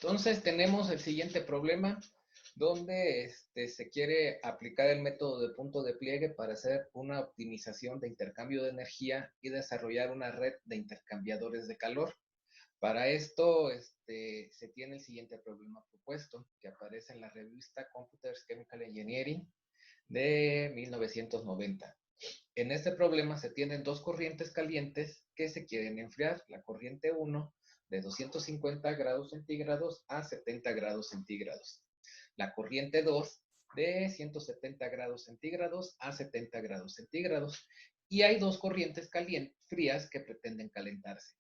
Entonces tenemos el siguiente problema donde se quiere aplicar el método de punto de pliegue para hacer una optimización de intercambio de energía y desarrollar una red de intercambiadores de calor. Para esto se tiene el siguiente problema propuesto que aparece en la revista Computers Chemical Engineering de 1990. En este problema se tienen dos corrientes calientes que se quieren enfriar. La corriente 1 de 250 grados centígrados a 70 grados centígrados. La corriente 2 de 170 grados centígrados a 70 grados centígrados. Y hay dos corrientes frías que pretenden calentarse.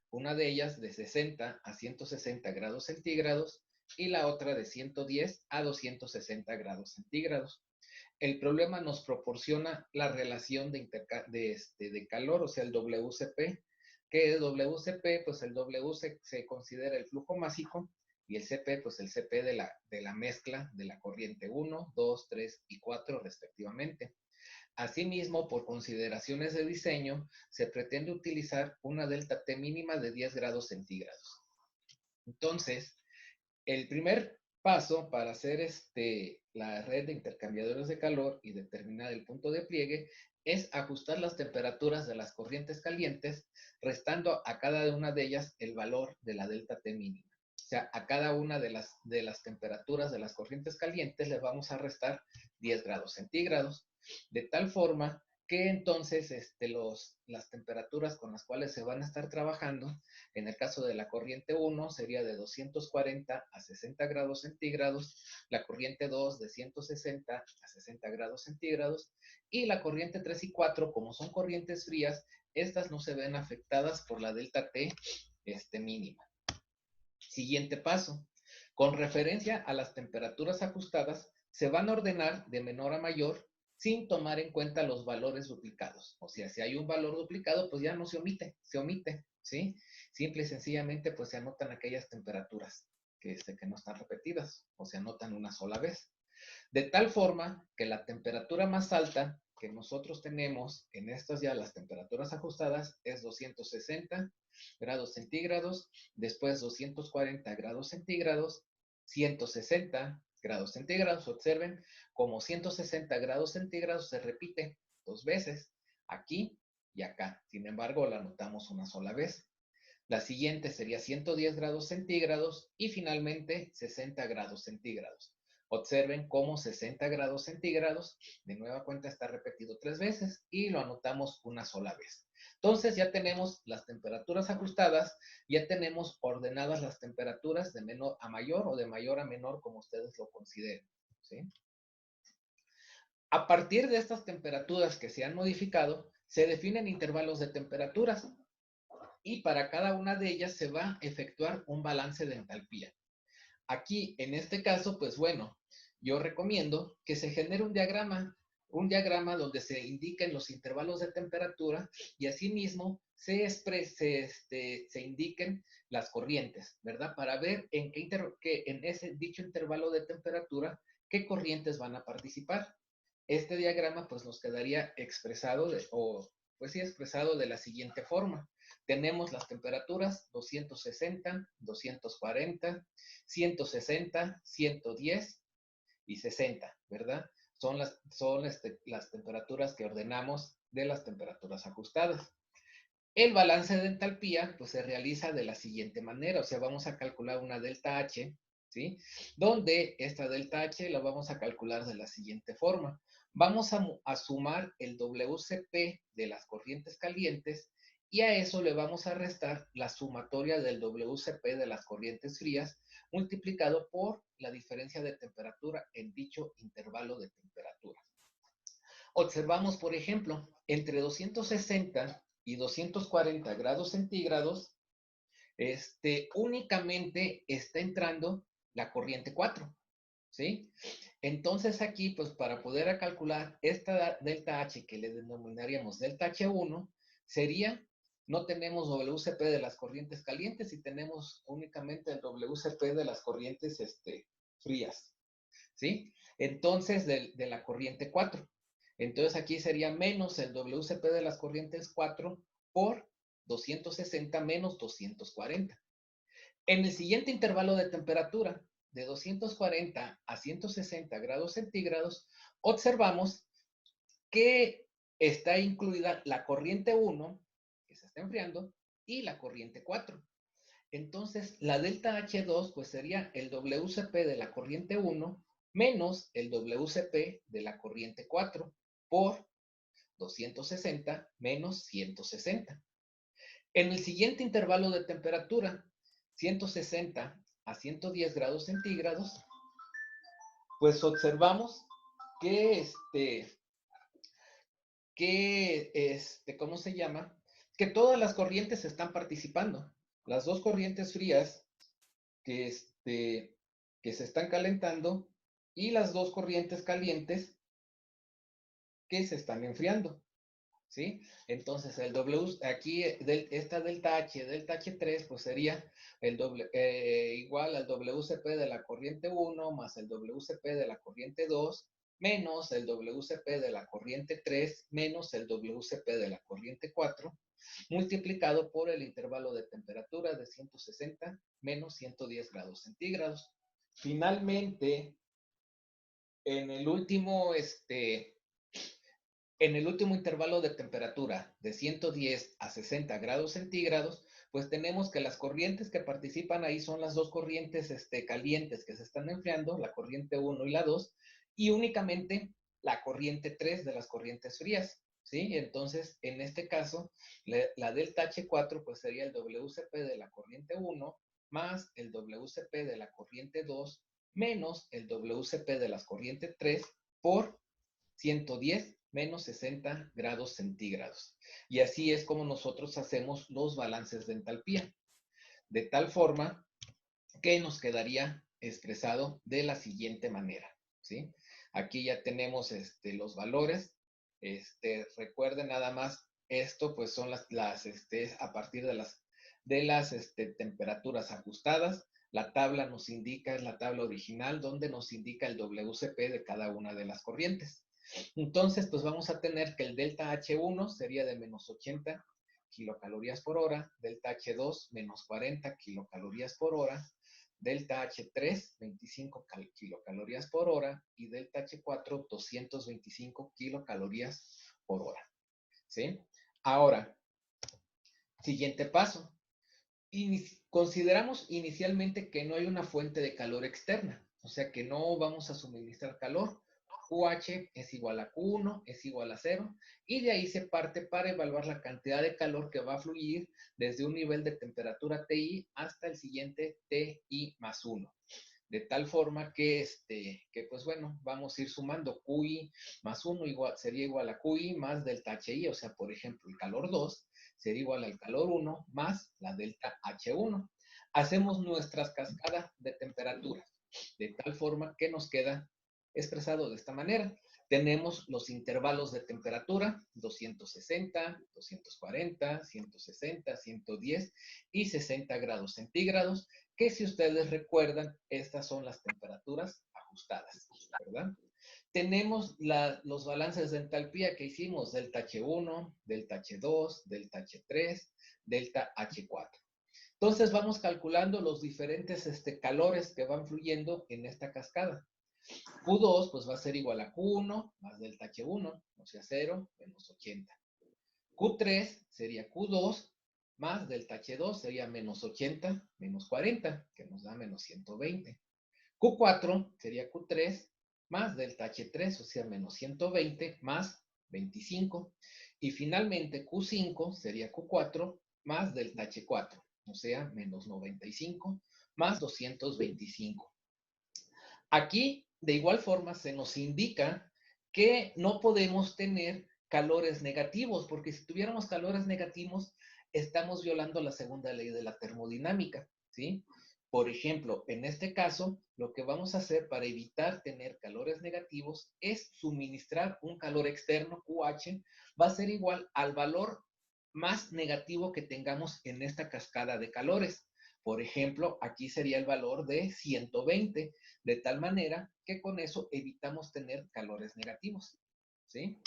Una de ellas de 60 a 160 grados centígrados y la otra de 110 a 260 grados centígrados. El problema nos proporciona la relación de calor, o sea, el WCP, que el WCP, pues el W se considera el flujo másico y el CP, pues el CP de la mezcla de la corriente 1, 2, 3 y 4 respectivamente. Asimismo, por consideraciones de diseño, se pretende utilizar una delta T mínima de 10 grados centígrados. Entonces, el primer paso para hacer la red de intercambiadores de calor y determinar el punto de pliegue es ajustar las temperaturas de las corrientes calientes, restando a cada una de ellas el valor de la delta T mínima. O sea, a cada una de las temperaturas de las corrientes calientes le vamos a restar 10 grados centígrados, de tal forma que entonces las temperaturas con las cuales se van a estar trabajando, en el caso de la corriente 1 sería de 240 a 60 grados centígrados, la corriente 2 de 160 a 60 grados centígrados, y la corriente 3 y 4, como son corrientes frías, estas no se ven afectadas por la delta T mínima. Siguiente paso. Con referencia a las temperaturas ajustadas, se van a ordenar de menor a mayor sin tomar en cuenta los valores duplicados. O sea, si hay un valor duplicado, pues ya no se omite, ¿sí? Simple y sencillamente, pues se anotan aquellas temperaturas que no están repetidas o se anotan una sola vez. De tal forma que la temperatura más alta que nosotros tenemos en estas ya las temperaturas ajustadas es 260 grados centígrados, después 240 grados centígrados, 160 grados centígrados. Observen como 160 grados centígrados se repite dos veces, aquí y acá. Sin embargo, la anotamos una sola vez. La siguiente sería 110 grados centígrados y finalmente 60 grados centígrados. Observen cómo 60 grados centígrados, de nueva cuenta, está repetido tres veces y lo anotamos una sola vez. Entonces ya tenemos las temperaturas ajustadas, ya tenemos ordenadas las temperaturas de menor a mayor o de mayor a menor, como ustedes lo consideren, ¿sí? A partir de estas temperaturas que se han modificado, se definen intervalos de temperaturas y para cada una de ellas se va a efectuar un balance de entalpía. Aquí, en este caso, pues bueno, yo recomiendo que se genere un diagrama donde se indiquen los intervalos de temperatura y asimismo se indiquen las corrientes, ¿verdad? Para ver en en ese dicho intervalo de temperatura, qué corrientes van a participar. Este diagrama pues nos quedaría expresado expresado de la siguiente forma. Tenemos las temperaturas 260, 240, 160, 110 y 60, ¿verdad? Son las temperaturas que ordenamos de las temperaturas ajustadas. El balance de entalpía pues se realiza de la siguiente manera, o sea, vamos a calcular una delta H, ¿sí? Donde esta delta H la vamos a calcular de la siguiente forma. Vamos a sumar el WCP de las corrientes calientes y a eso le vamos a restar la sumatoria del WCP de las corrientes frías multiplicado por la diferencia de temperatura en dicho intervalo de temperatura. Observamos, por ejemplo, entre 260 y 240 grados centígrados, únicamente está entrando la corriente 4, ¿sí? Entonces aquí, pues para poder calcular esta delta H que le denominaríamos delta H1, sería, no tenemos WCP de las corrientes calientes y tenemos únicamente el WCP de las corrientes frías, ¿sí? Entonces, de la corriente 4. Entonces aquí sería menos el WCP de las corrientes 4 por 260 menos 240. En el siguiente intervalo de temperatura, de 240 a 160 grados centígrados, observamos que está incluida la corriente 1, que se está enfriando, y la corriente 4. Entonces, la delta H2 pues sería el WCP de la corriente 1 menos el WCP de la corriente 4 por 260 menos 160. En el siguiente intervalo de temperatura, 160 a 110 grados centígrados, pues observamos que ¿cómo se llama? Que todas las corrientes están participando. Las dos corrientes frías que, que se están calentando y las dos corrientes calientes que se están enfriando, ¿sí? Entonces, el W, aquí, esta delta H3, pues sería igual al WCP de la corriente 1 más el WCP de la corriente 2 menos el WCP de la corriente 3 menos el WCP de la corriente 4 multiplicado por el intervalo de temperatura de 160 menos 110 grados centígrados. Finalmente, en el último, en el último intervalo de temperatura de 110 a 60 grados centígrados, pues tenemos que las corrientes que participan ahí son las dos corrientes calientes que se están enfriando, la corriente 1 y la 2, y únicamente la corriente 3 de las corrientes frías, ¿sí? Entonces, en este caso, la delta H4 pues sería el WCP de la corriente 1 más el WCP de la corriente 2 menos el WCP de las corrientes 3 por 110 menos 60 grados centígrados. Y así es como nosotros hacemos los balances de entalpía. De tal forma que nos quedaría expresado de la siguiente manera, ¿sí? Aquí ya tenemos los valores. Recuerden nada más, esto pues son a partir de las temperaturas ajustadas. La tabla nos indica, es la tabla original, donde nos indica el WCP de cada una de las corrientes. Entonces, pues vamos a tener que el delta H1 sería de menos 80 kilocalorías por hora, delta H2 menos 40 kilocalorías por hora, delta H3 25 kilocalorías por hora y delta H4 225 kilocalorías por hora. ¿Sí? Ahora, siguiente paso. Consideramos inicialmente que no hay una fuente de calor externa, o sea que no vamos a suministrar calor. QH es igual a Q1, es igual a 0, y de ahí se parte para evaluar la cantidad de calor que va a fluir desde un nivel de temperatura TI hasta el siguiente TI más 1. De tal forma que, pues bueno, vamos a ir sumando QI más 1 sería igual a QI más delta HI, o sea, por ejemplo, el calor 2 sería igual al calor 1 más la delta H1. Hacemos nuestras cascadas de temperatura, de tal forma que nos queda expresado de esta manera. Tenemos los intervalos de temperatura, 260, 240, 160, 110 y 60 grados centígrados, que si ustedes recuerdan, estas son las temperaturas ajustadas, ¿verdad? Tenemos los balances de entalpía que hicimos, delta H1, delta H2, delta H3, delta H4. Entonces vamos calculando los diferentes calores que van fluyendo en esta cascada. Q2 pues va a ser igual a Q1 más delta H1, o sea 0 menos 80. Q3 sería Q2 más delta H2 sería menos 80 menos 40, que nos da menos 120. Q4 sería Q3 más delta H3, o sea menos 120 más 25. Y finalmente Q5 sería Q4 más delta H4, o sea menos 95 más 225. Aquí, de igual forma, se nos indica que no podemos tener calores negativos, porque si tuviéramos calores negativos, estamos violando la segunda ley de la termodinámica, ¿sí? Por ejemplo, en este caso, lo que vamos a hacer para evitar tener calores negativos es suministrar un calor externo, QH, va a ser igual al valor más negativo que tengamos en esta cascada de calores. Por ejemplo, aquí sería el valor de 120, de tal manera que con eso evitamos tener calores negativos, ¿sí?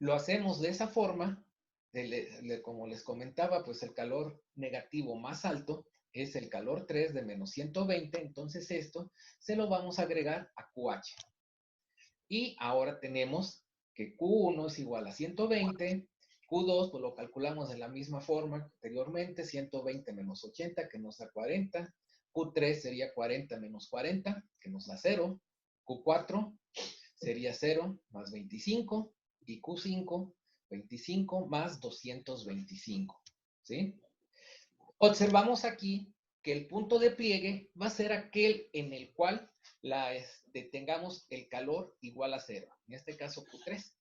Lo hacemos de esa forma, como les comentaba, pues el calor negativo más alto es el calor 3 de menos 120, entonces esto se lo vamos a agregar a QH. Y ahora tenemos que Q1 es igual a 120, Q2 pues lo calculamos de la misma forma que anteriormente, 120 menos 80 que nos da 40, Q3 sería 40 menos 40 que nos da 0, Q4 sería 0 más 25 y Q5 25 más 225, ¿sí? Observamos aquí que el punto de pliegue va a ser aquel en el cual tengamos el calor igual a 0, en este caso Q3.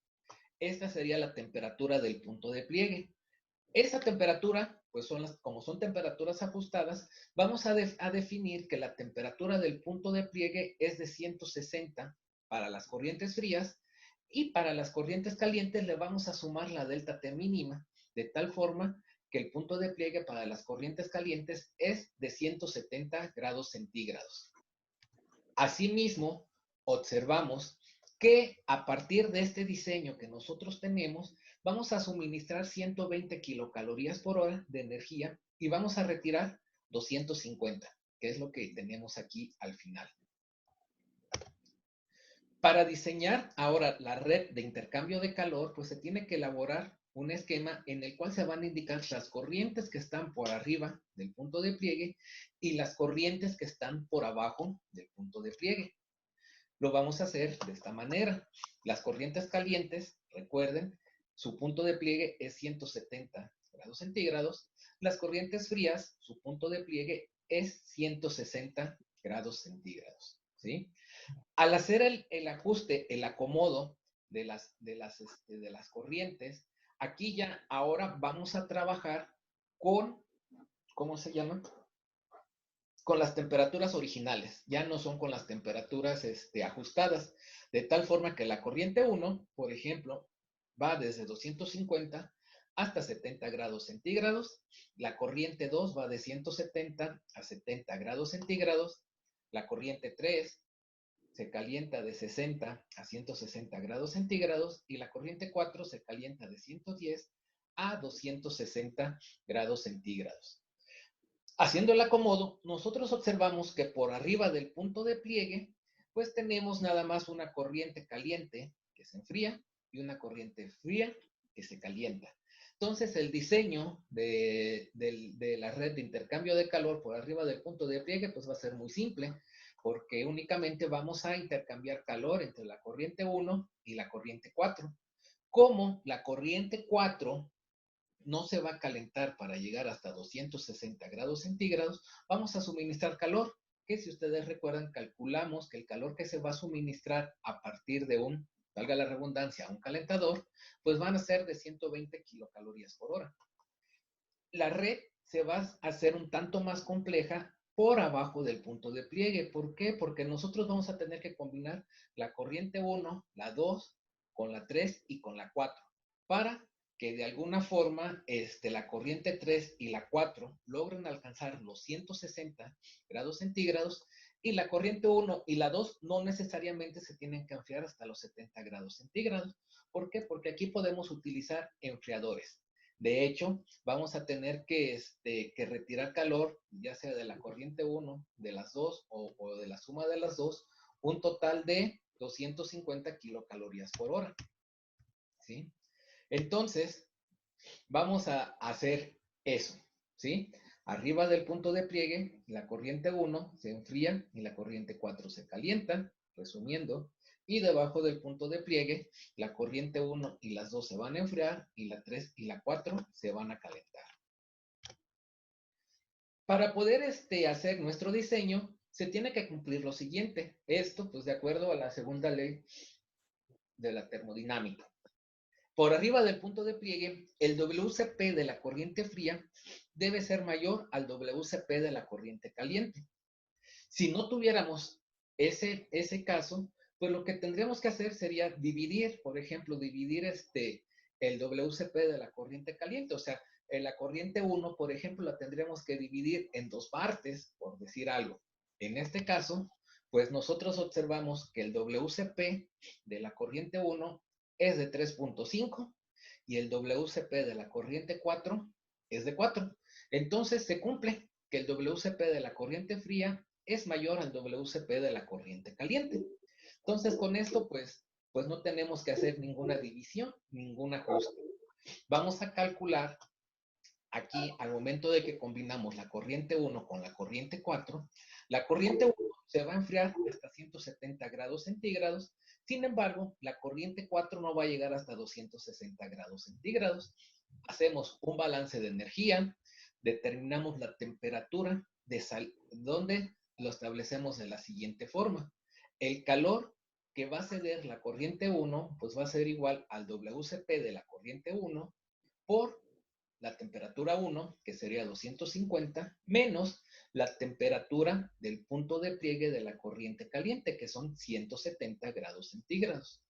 Esta sería la temperatura del punto de pliegue. Esa temperatura, pues como son temperaturas ajustadas, vamos a definir que la temperatura del punto de pliegue es de 160 para las corrientes frías y para las corrientes calientes le vamos a sumar la delta T mínima, de tal forma que el punto de pliegue para las corrientes calientes es de 170 grados centígrados. Asimismo, observamos que a partir de este diseño que nosotros tenemos, vamos a suministrar 120 kilocalorías por hora de energía y vamos a retirar 250, que es lo que tenemos aquí al final. Para diseñar ahora la red de intercambio de calor, pues se tiene que elaborar un esquema en el cual se van a indicar las corrientes que están por arriba del punto de pliegue y las corrientes que están por abajo del punto de pliegue. Lo vamos a hacer de esta manera. Las corrientes calientes, recuerden, su punto de pliegue es 170 grados centígrados. Las corrientes frías, su punto de pliegue es 160 grados centígrados, ¿sí? Al hacer el ajuste, el acomodo de las corrientes, aquí ya ahora vamos a trabajar con, ¿cómo se llama? Con las temperaturas originales, ya no son con las temperaturas ajustadas, de tal forma que la corriente 1, por ejemplo, va desde 250 hasta 70 grados centígrados, la corriente 2 va de 170 a 70 grados centígrados, la corriente 3 se calienta de 60 a 160 grados centígrados y la corriente 4 se calienta de 110 a 260 grados centígrados. Haciendo el acomodo, nosotros observamos que por arriba del punto de pliegue, pues tenemos nada más una corriente caliente que se enfría y una corriente fría que se calienta. Entonces, el diseño de la red de intercambio de calor por arriba del punto de pliegue, pues va a ser muy simple, porque únicamente vamos a intercambiar calor entre la corriente 1 y la corriente 4. Como la corriente 4 no se va a calentar para llegar hasta 260 grados centígrados, vamos a suministrar calor, que si ustedes recuerdan, calculamos que el calor que se va a suministrar a partir de valga la redundancia, un calentador, pues van a ser de 120 kilocalorías por hora. La red se va a hacer un tanto más compleja por abajo del punto de pliegue. ¿Por qué? Porque nosotros vamos a tener que combinar la corriente 1, la 2, con la 3 y con la 4, para que de alguna forma la corriente 3 y la 4 logren alcanzar los 160 grados centígrados y la corriente 1 y la 2 no necesariamente se tienen que enfriar hasta los 70 grados centígrados. ¿Por qué? Porque aquí podemos utilizar enfriadores. De hecho, vamos a tener que retirar calor, ya sea de la corriente 1, de las 2 o de la suma de las dos, un total de 250 kilocalorías por hora, ¿sí? Entonces, vamos a hacer eso, ¿sí? Arriba del punto de pliegue, la corriente 1 se enfría y la corriente 4 se calienta, resumiendo, y debajo del punto de pliegue, la corriente 1 y las 2 se van a enfriar y la 3 y la 4 se van a calentar. Para poder hacer nuestro diseño, se tiene que cumplir lo siguiente. Esto, pues, de acuerdo a la segunda ley de la termodinámica. Por arriba del punto de pliegue, el WCP de la corriente fría debe ser mayor al WCP de la corriente caliente. Si no tuviéramos ese caso, pues lo que tendríamos que hacer sería dividir, por ejemplo, dividir el WCP de la corriente caliente. O sea, en la corriente 1, por ejemplo, la tendríamos que dividir en dos partes, por decir algo. En este caso, pues nosotros observamos que el WCP de la corriente 1 es de 3.5 y el WCP de la corriente 4 es de 4. Entonces se cumple que el WCP de la corriente fría es mayor al WCP de la corriente caliente. Entonces, con esto, pues no tenemos que hacer ninguna división, ningún ajuste. Vamos a calcular aquí, al momento de que combinamos la corriente 1 con la corriente 4, la corriente 1 se va a enfriar hasta 170 grados centígrados. Sin embargo, la corriente 4 no va a llegar hasta 260 grados centígrados. Hacemos un balance de energía, determinamos la temperatura donde lo establecemos de la siguiente forma. El calor que va a ceder la corriente 1, pues va a ser igual al WCP de la corriente 1 por la temperatura 1, que sería 250, menos la temperatura del punto de pliegue de la corriente caliente, que son 170 grados centígrados.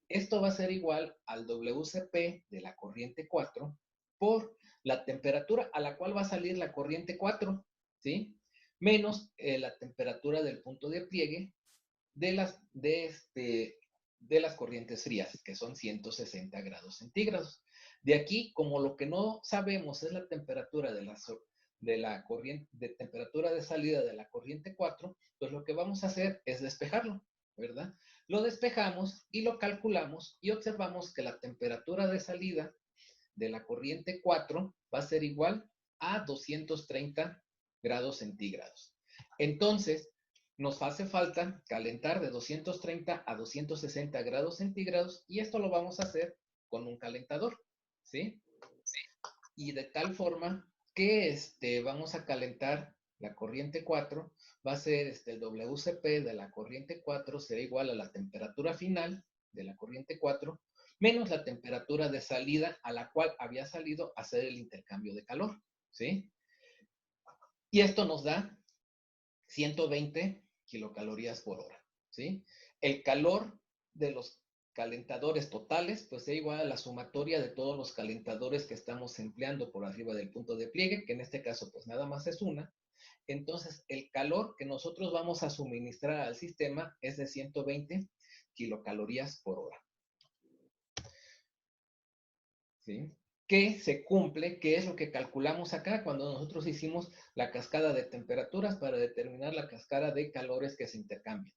Esto va a ser igual al WCP de la corriente 4 por la temperatura a la cual va a salir la corriente 4, ¿sí? Menos la temperatura del punto de pliegue de las corrientes frías, que son 160 grados centígrados. De aquí, como lo que no sabemos es la temperatura de temperatura de salida de la corriente 4, pues lo que vamos a hacer es despejarlo, ¿verdad? Lo despejamos y lo calculamos y observamos que la temperatura de salida de la corriente 4 va a ser igual a 230 grados centígrados. Entonces, nos hace falta calentar de 230 a 260 grados centígrados y esto lo vamos a hacer con un calentador, ¿sí? Y de tal forma que vamos a calentar la corriente 4, va a ser el WCP de la corriente 4 será igual a la temperatura final de la corriente 4 menos la temperatura de salida a la cual había salido a hacer el intercambio de calor, ¿sí? Y esto nos da 120 kilocalorías por hora, ¿sí? El calor de los calentadores totales, pues es igual a la sumatoria de todos los calentadores que estamos empleando por arriba del punto de pliegue, que en este caso pues nada más es una. Entonces, el calor que nosotros vamos a suministrar al sistema es de 120 kilocalorías por hora, ¿sí? Que se cumple, que es lo que calculamos acá cuando nosotros hicimos la cascada de temperaturas para determinar la cascada de calores que se intercambian,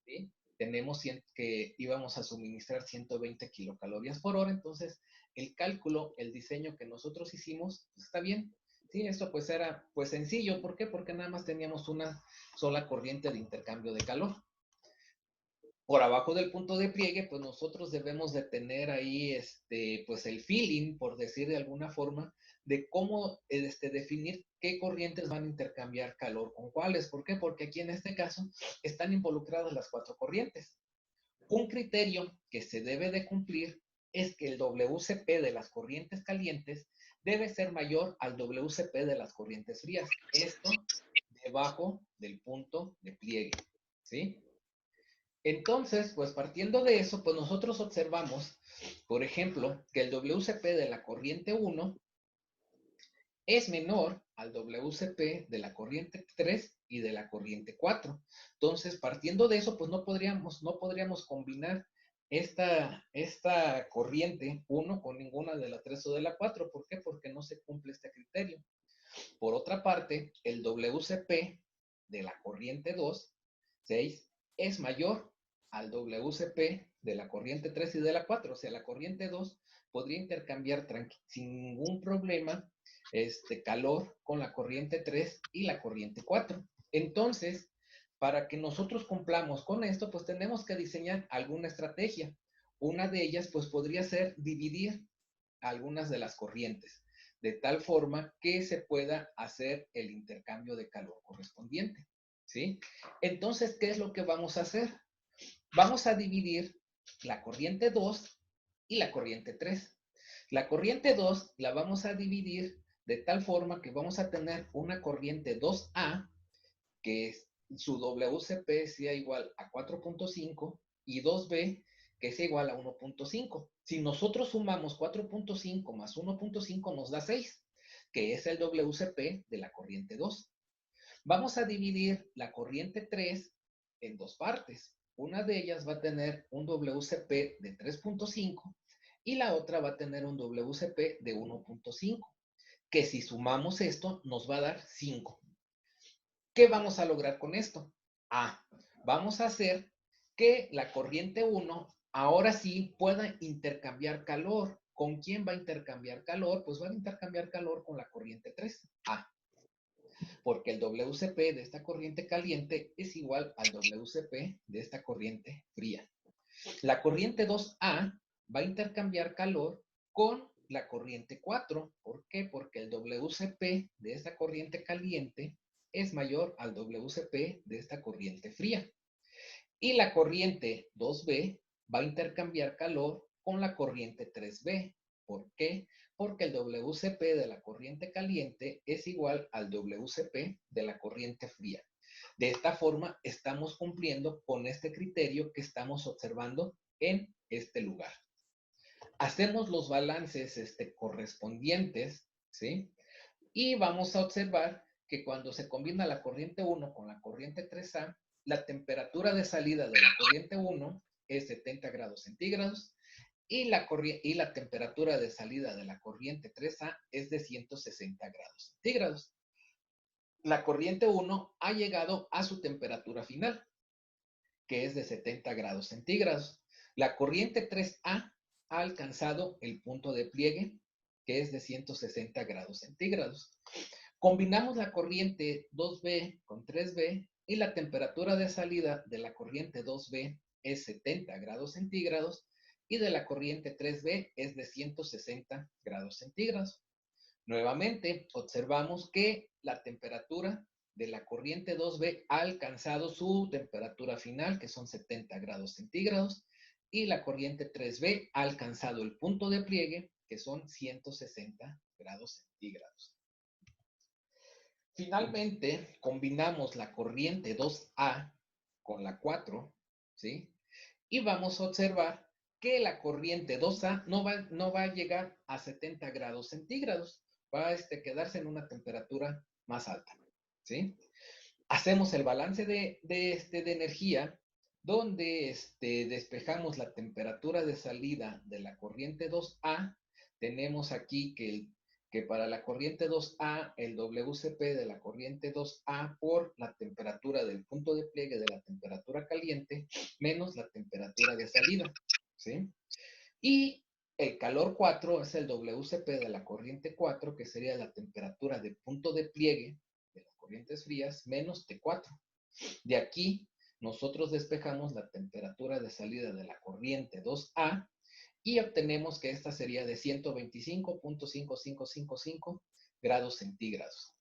¿sí? Tenemos que íbamos a suministrar 120 kilocalorías por hora, entonces el cálculo, el diseño que nosotros hicimos, pues está bien, ¿sí? Esto pues era pues sencillo, ¿por qué? Porque nada más teníamos una sola corriente de intercambio de calor. Por abajo del punto de pliegue, pues nosotros debemos de tener ahí, pues el feeling, por decir de alguna forma, de cómo, definir qué corrientes van a intercambiar calor con cuáles. ¿Por qué? Porque aquí en este caso están involucradas las 4 corrientes. Un criterio que se debe de cumplir es que el WCP de las corrientes calientes debe ser mayor al WCP de las corrientes frías. Esto debajo del punto de pliegue, ¿sí? Entonces, pues partiendo de eso, pues nosotros observamos, por ejemplo, que el WCP de la corriente 1 es menor al WCP de la corriente 3 y de la corriente 4. Entonces, partiendo de eso, pues no podríamos combinar esta corriente 1 con ninguna de la 3 o de la 4. ¿Por qué? Porque no se cumple este criterio. Por otra parte, el WCP de la corriente 2, 6, es mayor al WCP de la corriente 3 y de la 4. O sea, la corriente 2 podría intercambiar sin ningún problema calor con la corriente 3 y la corriente 4. Entonces, para que nosotros cumplamos con esto, pues tenemos que diseñar alguna estrategia. Una de ellas, pues podría ser dividir algunas de las corrientes, de tal forma que se pueda hacer el intercambio de calor correspondiente, ¿sí? Entonces, ¿qué es lo que vamos a hacer? Vamos a dividir la corriente 2 y la corriente 3. La corriente 2 la vamos a dividir de tal forma que vamos a tener una corriente 2A, que es, su WCP sea igual a 4.5 y 2B, que sea igual a 1.5. Si nosotros sumamos 4.5 más 1.5 nos da 6, que es el WCP de la corriente 2. Vamos a dividir la corriente 3 en dos partes. Una de ellas va a tener un WCP de 3.5 y la otra va a tener un WCP de 1.5, que si sumamos esto nos va a dar 5. ¿Qué vamos a lograr con esto? Vamos a hacer que la corriente 1 ahora sí pueda intercambiar calor. ¿Con quién va a intercambiar calor? Pues va a intercambiar calor con la corriente 3. Porque el WCP de esta corriente caliente es igual al WCP de esta corriente fría. La corriente 2A va a intercambiar calor con la corriente 4. ¿Por qué? Porque el WCP de esta corriente caliente es mayor al WCP de esta corriente fría. Y la corriente 2B va a intercambiar calor con la corriente 3B. ¿Por qué? Porque el WCP de la corriente caliente es igual al WCP de la corriente fría. De esta forma, estamos cumpliendo con este criterio que estamos observando en este lugar. Hacemos los balances correspondientes, ¿sí? Y vamos a observar que cuando se combina la corriente 1 con la corriente 3A, la temperatura de salida de la corriente 1 es 70 grados centígrados y la temperatura de salida de la corriente 3A es de 160 grados centígrados. La corriente 1 ha llegado a su temperatura final, que es de 70 grados centígrados. La corriente 3A ha alcanzado el punto de pliegue, que es de 160 grados centígrados. Combinamos la corriente 2B con 3B y la temperatura de salida de la corriente 2B es 70 grados centígrados y de la corriente 3B es de 160 grados centígrados. Nuevamente, observamos que la temperatura de la corriente 2B ha alcanzado su temperatura final, que son 70 grados centígrados, y la corriente 3B ha alcanzado el punto de pliegue, que son 160 grados centígrados. Finalmente, combinamos la corriente 2A con la 4, ¿sí? Y vamos a observar que la corriente 2A no va a llegar a 70 grados centígrados, va a quedarse en una temperatura más alta, ¿sí? Hacemos el balance de energía, donde despejamos la temperatura de salida de la corriente 2A. Tenemos aquí que para la corriente 2A, el WCP de la corriente 2A por la temperatura del punto de pliegue de la temperatura caliente menos la temperatura de salida, ¿sí? Y el calor 4 es el WCP de la corriente 4, que sería la temperatura de punto de pliegue de las corrientes frías menos T4. De aquí, nosotros despejamos la temperatura de salida de la corriente 2A y obtenemos que esta sería de 125.5555 grados centígrados.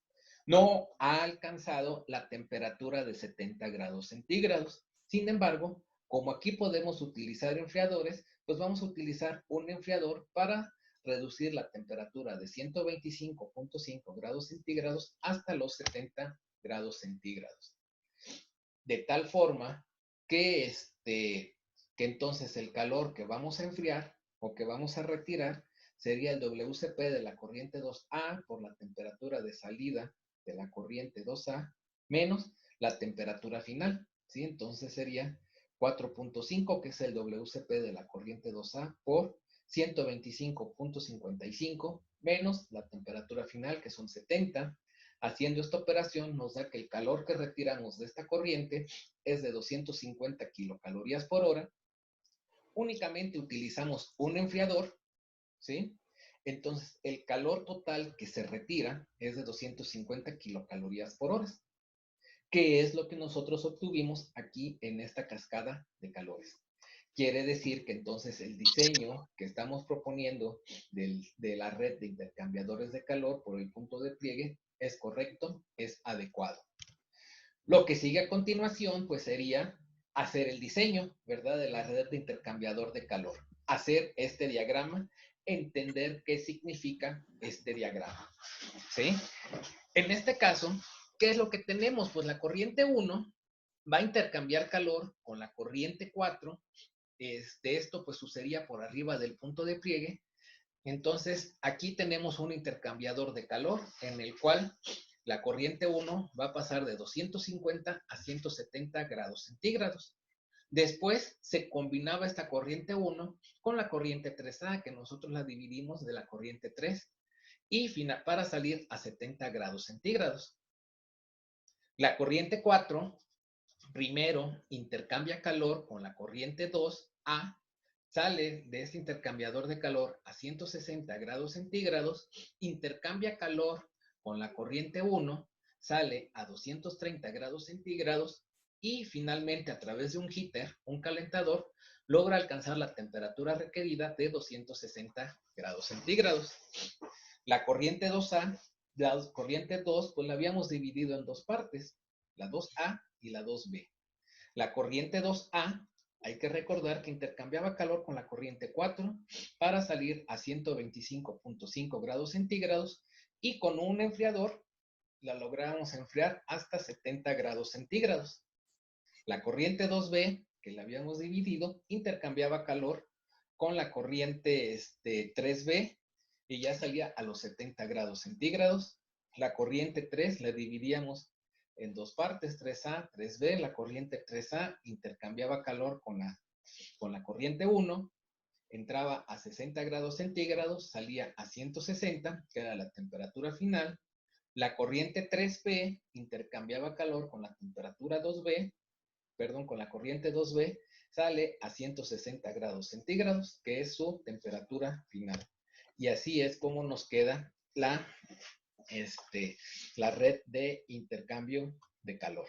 No ha alcanzado la temperatura de 70 grados centígrados. Sin embargo, como aquí podemos utilizar enfriadores, pues vamos a utilizar un enfriador para reducir la temperatura de 125.5 grados centígrados hasta los 70 grados centígrados. De tal forma que, que entonces el calor que vamos a enfriar o que vamos a retirar sería el WCP de la corriente 2A por la temperatura de salida de la corriente 2A menos la temperatura final, ¿sí? Entonces sería 4.5, que es el WCP de la corriente 2A por 125.55 menos la temperatura final, que son 70. Haciendo esta operación nos da que el calor que retiramos de esta corriente es de 250 kilocalorías por hora. Únicamente utilizamos un enfriador, ¿sí? Entonces, el calor total que se retira es de 250 kilocalorías por hora, que es lo que nosotros obtuvimos aquí en esta cascada de calores. Quiere decir que entonces el diseño que estamos proponiendo de la red de intercambiadores de calor por el punto de pliegue es correcto, es adecuado. Lo que sigue a continuación, pues sería hacer el diseño, ¿verdad? De la red de intercambiador de calor. Hacer este diagrama, entender qué significa este diagrama, ¿sí? En este caso, ¿qué es lo que tenemos? Pues la corriente 1 va a intercambiar calor con la corriente 4. Esto pues sucedería por arriba del punto de pliegue. Entonces, aquí tenemos un intercambiador de calor en el cual la corriente 1 va a pasar de 250 a 170 grados centígrados. Después se combinaba esta corriente 1 con la corriente 3A, que nosotros la dividimos de la corriente 3, y para salir a 70 grados centígrados. La corriente 4 primero intercambia calor con la corriente 2A, sale de este intercambiador de calor a 160 grados centígrados, intercambia calor con la corriente 1, sale a 230 grados centígrados y finalmente a través de un heater, un calentador, logra alcanzar la temperatura requerida de 260 grados centígrados. La corriente 2A, la corriente 2, pues la habíamos dividido en dos partes, la 2A y la 2B. La corriente 2A, hay que recordar que intercambiaba calor con la corriente 4 para salir a 125.5 grados centígrados y con un enfriador la logramos enfriar hasta 70 grados centígrados. La corriente 2B, que la habíamos dividido, intercambiaba calor con la corriente 3B y ya salía a los 70 grados centígrados. La corriente 3 la dividíamos en dos partes, 3A, 3B. La corriente 3A intercambiaba calor con la corriente 1, entraba a 60 grados centígrados, salía a 160, que era la temperatura final. La corriente 3B intercambiaba calor con la temperatura 2B, perdón, con la corriente 2B, sale a 160 grados centígrados, que es su temperatura final. Y así es como nos queda la red de intercambio de calor.